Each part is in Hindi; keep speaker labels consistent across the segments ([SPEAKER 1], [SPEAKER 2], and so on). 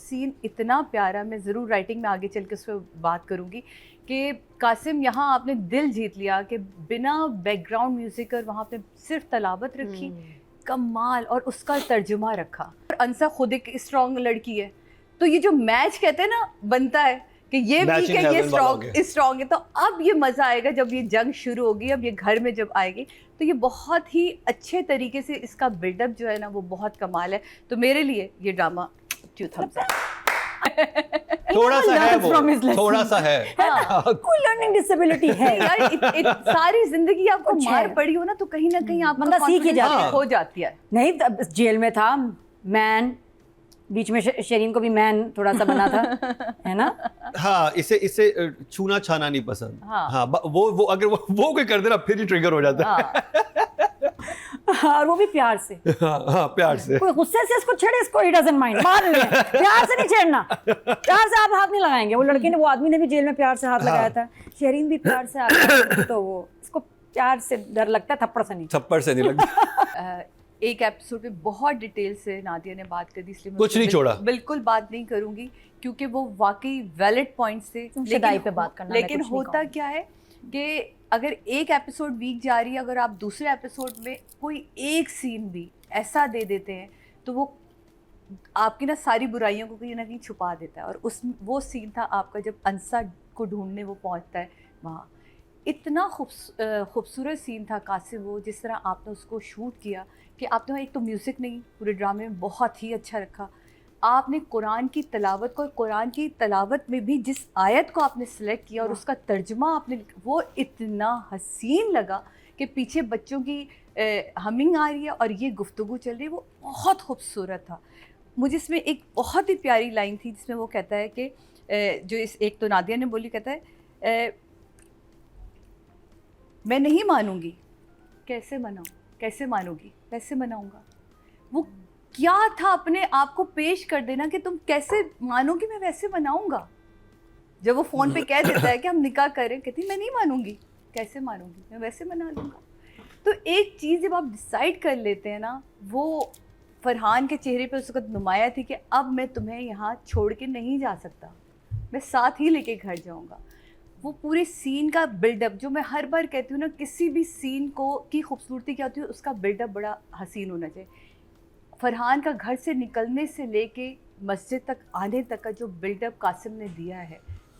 [SPEAKER 1] सीन इतना प्यारा, मैं ज़रूर राइटिंग में आगे चल के उस पर बात करूँगी कि कासिम यहाँ आपने दिल जीत लिया कि बिना बैकग्राउंड म्यूज़िक और वहाँ पे सिर्फ तलावत रखी, कमाल, और उसका तर्जुमा रखा। और अंसा खुद एक स्ट्रॉन्ग लड़की है, तो ये जो मैच कहते हैं ना बनता है कि ये वीक है, ये स्ट्रॉन्ग है, तो अब ये मज़ा आएगा जब ये जंग शुरू होगी, अब ये घर में जब आएगी तो ये बहुत ही अच्छे तरीके से इसका बिल्डअप जो है ना वो बहुत कमाल है। तो मेरे लिए ये ड्रामा 2 thumbs up।
[SPEAKER 2] थोड़ा सा है वो, थोड़ा सा है,
[SPEAKER 3] कोई लर्निंग डिसेबिलिटी है
[SPEAKER 1] यार। सारी जिंदगी आपको मार पड़ी हो ना तो कहीं ना कहीं आप
[SPEAKER 3] बंदा सीख ही जाता है,
[SPEAKER 1] हो जाती है।
[SPEAKER 3] नहीं जेल में था मैन, बीच में शरीन को भी मैन थोड़ा सा बना था, है ना?
[SPEAKER 2] हाँ, इसे छूना छाना नहीं पसंद। हाँ, वो अगर वो कोई कर देना फिर ही ट्रिगर हो जाता है।
[SPEAKER 3] और वो भी प्यार से।
[SPEAKER 2] हाँ, प्यार से।
[SPEAKER 3] कोई गुस्से से इसको छेड़े, इसको ही डजंट माइंड, मार ले, प्यार से नहीं छेड़ना, प्यार से आप हाथ नहीं लगाएंगे। वो लड़के ने, वो आदमी ने भी जेल में प्यार से हाथ लगाया था, शरीन भी प्यार से आता, तो वो इसको प्यार से डर लगता है, थप्पड़ से नहीं
[SPEAKER 1] लगता। एक एपिसोड पे बहुत डिटेल से नादिया ने बात कर दी, इसलिए
[SPEAKER 2] कुछ नहीं छोड़ा,
[SPEAKER 1] बिल्कुल बात नहीं करूंगी क्योंकि वो वाकई वैलिड पॉइंट्स थे। लेकिन होता क्या है कि अगर एक एपिसोड वीक जा रही है, अगर आप दूसरे एपिसोड में कोई एक सीन भी ऐसा दे देते हैं तो वो आपकी ना सारी बुराइयों को कहीं ना कहीं छुपा देता है। और वो सीन था आपका जब अंसा को ढूंढने वो पहुंचता है वहाँ, इतना खूबसूरत सीन था कासिम, वो जिस तरह आपने उसको शूट किया कि आपने एक तो म्यूज़िक नहीं पूरे ड्रामे में बहुत ही अच्छा रखा, आपने कुरान की तलावत को, कुरान की तलावत में भी जिस आयत को आपने सेलेक्ट किया और उसका तर्जुमा आपने, वो इतना हसीन लगा कि पीछे बच्चों की हमिंग आ रही है और ये गुफ्तगू चल रही है, वो बहुत खूबसूरत था। मुझे इसमें एक बहुत ही प्यारी लाइन थी जिसमें वो कहता है कि जो इस एक तो नादिया ने बोली, कहता है मैं नहीं मानूंगी। कैसे मनाऊं? कैसे मानोगी? कैसे मनाऊंगा? वो क्या था, अपने आप को पेश कर देना कि तुम कैसे मानोगी, मैं वैसे मनाऊंगा। जब वो फ़ोन पे कह देता है कि हम निकाह करें, कहती मैं नहीं मानूंगी, कैसे मानूंगी, मैं वैसे मना लूँगा। तो एक चीज़ जब आप डिसाइड कर लेते हैं ना, वो फरहान के चेहरे पे उस वक्त नुमाया थी कि अब मैं तुम्हें यहाँ छोड़ के नहीं जा सकता, मैं साथ ही लेके घर जाऊँगा। वो पूरे सीन का बिल्डअप, जो मैं हर बार कहती हूँ ना, किसी भी सीन को की खूबसूरती क्या होती है, उसका बिल्डअप बड़ा हसीन होना चाहिए। फरहान का घर से निकलने से लेके मस्जिद तक आने तक का जो बिल्डअप कासिम ने दिया है,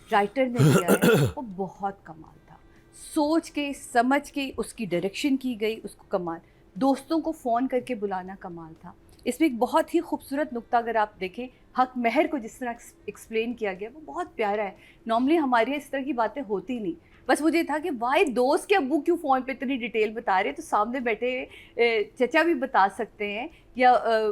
[SPEAKER 1] राइटर ने दिया है, वो बहुत कमाल था। सोच के समझ के उसकी डायरेक्शन की गई, उसको कमाल। दोस्तों को फ़ोन करके बुलाना कमाल था। इसमें एक बहुत ही खूबसूरत नुक्ता अगर आप देखें, हक महर को जिस तरह एक्सप्लेन किया गया वो बहुत प्यारा है। नॉर्मली हमारे यहाँ इस तरह की बातें होती नहीं। बस मुझे था कि भाई दोस्त के अब्बू क्यों फ़ोन पे इतनी डिटेल बता रहे हैं, तो सामने बैठे चचा भी बता सकते हैं या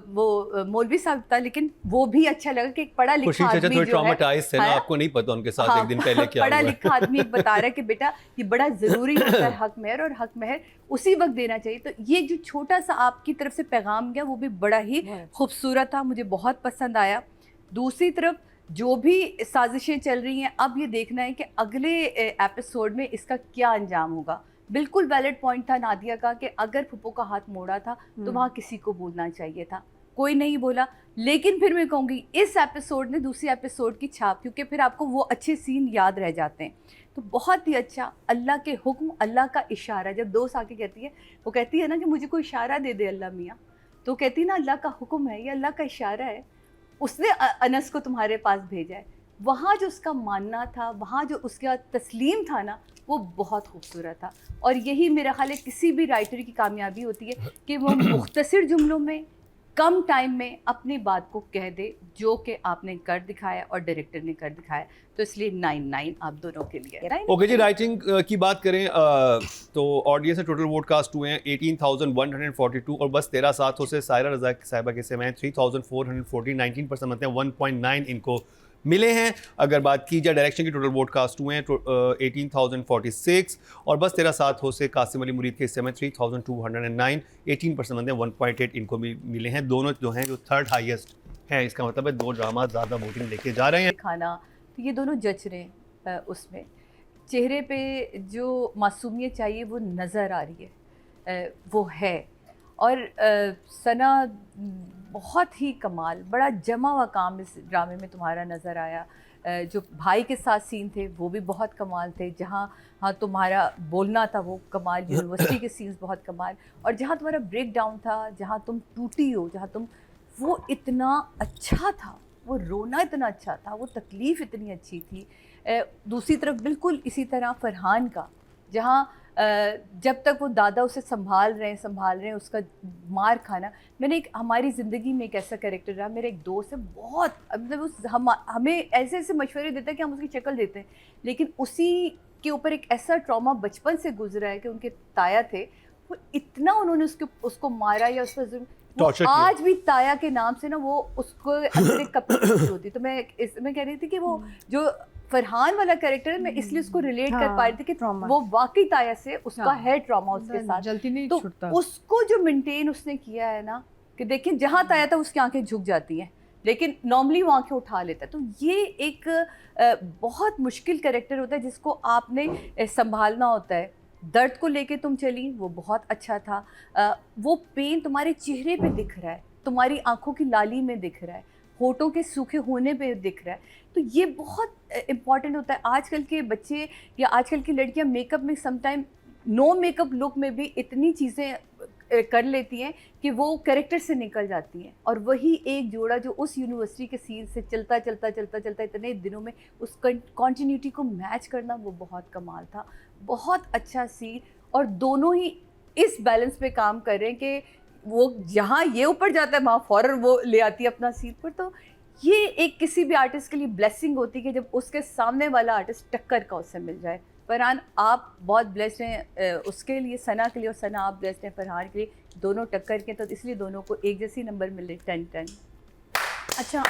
[SPEAKER 1] वो मौलवी साहब बता, लेकिन वो भी अच्छा लगा कि एक पढ़ा लिखा आदमी जो है,
[SPEAKER 2] आपको नहीं पता उनके साथ एक दिन पहले क्या
[SPEAKER 1] पढ़ा लिखा आदमी बता रहा है कि बेटा ये बड़ा ज़रूरी होता है हक महर, और हक महर उसी वक्त देना चाहिए। तो ये जो छोटा सा आपकी तरफ से पैगाम गया वो भी बड़ा ही खूबसूरत था, मुझे बहुत पसंद आया। दूसरी तरफ जो भी साजिशें चल रही हैं, अब ये देखना है कि अगले एपिसोड में इसका क्या अंजाम होगा। बिल्कुल वैलिड पॉइंट था नादिया का कि अगर फुप्पो का हाथ मोड़ा था तो वहाँ किसी को बोलना चाहिए था, कोई नहीं बोला। लेकिन फिर मैं कहूँगी इस एपिसोड ने दूसरी एपिसोड की छाप, क्योंकि फिर आपको वो अच्छे सीन याद रह जाते हैं। तो बहुत ही अच्छा, अल्लाह के हुक्म, अल्लाह का इशारा। जब दोस्त आके कहती है, वो कहती है ना कि मुझे कोई इशारा दे दे अल्लाह मियाँ, तो कहती है ना अल्लाह का हुक्म है, ये अल्लाह का इशारा है, उसने अनस को तुम्हारे पास भेजा है। वहाँ जो उसका मानना था, वहाँ जो उसका तस्लीम था ना, वो बहुत खूबसूरत था। और यही मेरा ख्याल है किसी भी राइटर की कामयाबी होती है कि वो मुख्तसर जुमलों में, कम टाइम में अपनी बात को कह दे, जो कि आपने कर दिखाया और डायरेक्टर ने कर दिखाया। तो इसलिए 9/9 आप दोनों के लिए।
[SPEAKER 2] ओके जी, राइटिंग की बात करें तो ऑडियंस से टोटल वोट कास्ट हुए हैं 18,142 और बस 13 साथों से सायरा रज़ा साहिबा के से मैं 3,440, 19% मतलब 1.9 इनको मिले हैं। अगर बात की जाए डायरेक्शन की, टोटल वोट कास्ट हुए हैं 18,046 और बस 13 साथों से कासिम अली मुरीद के हिस्से में 3,209, 18% मतलब 1.8 इनको भी मिले हैं। दोनों जो हैं जो थर्ड हाईएस्ट हैं, इसका मतलब है दो ड्रामा ज़्यादा वोटिंग लेके जा रहे हैं।
[SPEAKER 1] खाना तो ये दोनों जज रहे हैं, उसमें चेहरे पे जो मासूमियत चाहिए वो नज़र आ रही है, वो है। और सना बहुत ही कमाल, बड़ा जमा हुआ काम इस ड्रामे में तुम्हारा नज़र आया। जो भाई के साथ सीन थे वो भी बहुत कमाल थे, जहाँ हाँ तुम्हारा बोलना था वो कमाल, यूनिवर्सिटी के सीन्स बहुत कमाल, और जहाँ तुम्हारा ब्रेक डाउन था, जहाँ तुम टूटी हो, जहाँ तुम, वो इतना अच्छा था, वो रोना इतना अच्छा था, वो तकलीफ़ इतनी अच्छी थी। दूसरी तरफ बिल्कुल इसी तरह फरहान का, जहाँ जब तक वो दादा उसे संभाल रहे हैं उसका मार खाना। मैंने एक, हमारी ज़िंदगी में एक ऐसा कैरेक्टर रहा, मेरा एक दोस्त है, बहुत मतलब उस हमें ऐसे ऐसे मशवरे देता है कि हम उसकी शक्ल देते हैं, लेकिन उसी के ऊपर एक ऐसा ट्रॉमा बचपन से गुजरा है कि उनके ताया थे, वो इतना उन्होंने उसको मारा या उस पर जुल्म, वो
[SPEAKER 2] Torture किया।
[SPEAKER 1] आज भी ताया के नाम से ना वो उसको अंदर एक कपड़ी होती। तो मैं इसमें कह रही थी कि वो जो फरहान वाला कैरेक्टर है, मैं इसलिए उसको रिलेट कर पा रही थी कि
[SPEAKER 3] trauma।
[SPEAKER 1] वो वाकई ताया से उसका
[SPEAKER 4] हाँ।
[SPEAKER 1] है ट्रॉमा उसके साथ,
[SPEAKER 4] जल्दी नहीं
[SPEAKER 1] तो
[SPEAKER 4] छूटता।
[SPEAKER 1] उसको जो मेंटेन उसने किया है ना, कि देखिए जहाँ ताया था उसकी आंखें झुक जाती हैं, लेकिन नॉर्मली वो आंखें उठा लेता है। तो ये एक बहुत मुश्किल कैरेक्टर होता है जिसको आपने संभालना होता है। दर्द को लेके तुम चली, वो बहुत अच्छा था। वो पेन तुम्हारे चेहरे पे दिख रहा है, तुम्हारी आंखों की लाली में दिख रहा है, होठों के सूखे होने पे दिख रहा है। तो ये बहुत इम्पॉर्टेंट होता है। आजकल के बच्चे या आजकल की लड़कियां मेकअप में समटाइम नो मेकअप लुक में भी इतनी चीज़ें कर लेती हैं कि वो कैरेक्टर से निकल जाती हैं। और वही एक जोड़ा जो उस यूनिवर्सिटी के सीन से चलता इतने दिनों में उस कॉन्टीन्यूटी को मैच करना, वो बहुत कमाल था। बहुत अच्छा सीन, और दोनों ही इस बैलेंस पे काम कर रहे हैं कि वो जहाँ ये ऊपर जाता है वहाँ फ़ौरन वो ले आती है अपना सीन पर। तो ये एक किसी भी आर्टिस्ट के लिए ब्लेसिंग होती है कि जब उसके सामने वाला आर्टिस्ट टक्कर का उससे मिल जाए। फरहान आप बहुत ब्लेस्ड हैं उसके लिए, सना के लिए, और सना आप ब्लेस्ड हैं फरहान के लिए, दोनों टक्कर के, तो इसलिए दोनों को एक जैसी नंबर मिले 10-10।
[SPEAKER 3] अच्छा,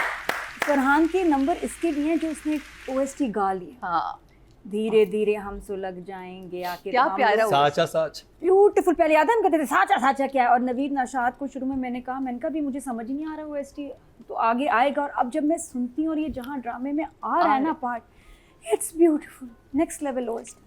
[SPEAKER 3] फरहान के नंबर इसके लिए हैं जो उसने OST गा लिया,
[SPEAKER 1] हाँ
[SPEAKER 3] धीरे धीरे हम सुलग जाएंगे आके,
[SPEAKER 1] क्या प्यारा हुआ।
[SPEAKER 2] साचा साच।
[SPEAKER 3] ब्यूटीफुल। पहले याद है हम कहते थे साचा साचा क्या है, और नवीद नशाद को शुरू में मैंने कहा भी मुझे समझ ही नहीं आ रहा OST, तो आगे आएगा। और अब जब मैं सुनती हूँ और ये जहाँ ड्रामे में आ रहा है ना part, it's beautiful, next level OST।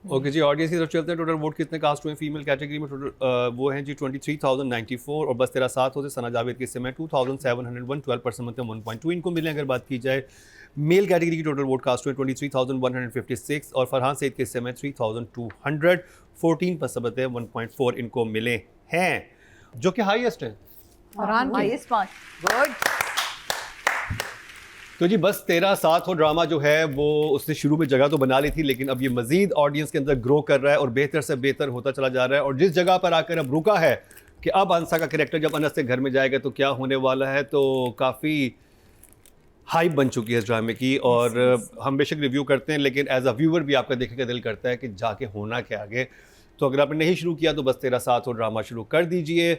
[SPEAKER 2] Okay जी, ऑडियंस की तरफ चलते हैं। टोटल वोट कितने कास्ट हुए फीमेल कैटेगरी में? टोटल वो हैं जी 23,094, और बस तेरा साथ होते सना जावेद के हिस्से में 2,701, 12% मतलब 1.2 इनको मिले। अगर बात की जाए मेल कैटेगरी की, टोटल वोट कास्ट हुए 23,156, और फरहान सईद के हिस्से में 3,200, 14% मतलब 1.4 इनको मिले हैं, जो कि हाईएस्ट है।
[SPEAKER 4] फरहान की
[SPEAKER 1] हाईएस्ट 5, गुड।
[SPEAKER 2] तो जी बस तेरा साथ हो ड्रामा जो है वो उसने शुरू में जगह तो बना ली थी, लेकिन अब ये मजीद ऑडियंस के अंदर ग्रो कर रहा है और बेहतर से बेहतर होता चला जा रहा है। और जिस जगह पर आकर अब रुका है कि अब अंसा का कैरेक्टर जब अनस से घर में जाएगा तो क्या होने वाला है, तो काफ़ी हाइप बन चुकी है इस ड्रामे की। और हम बेशक रिव्यू करते हैं, लेकिन एज अ व्यूअर भी आपका देखने का दिल करता है कि जाके होना क्या आगे। तो अगर आपने नहीं शुरू किया तो बस तेरा साथ हो ड्रामा शुरू कर दीजिए।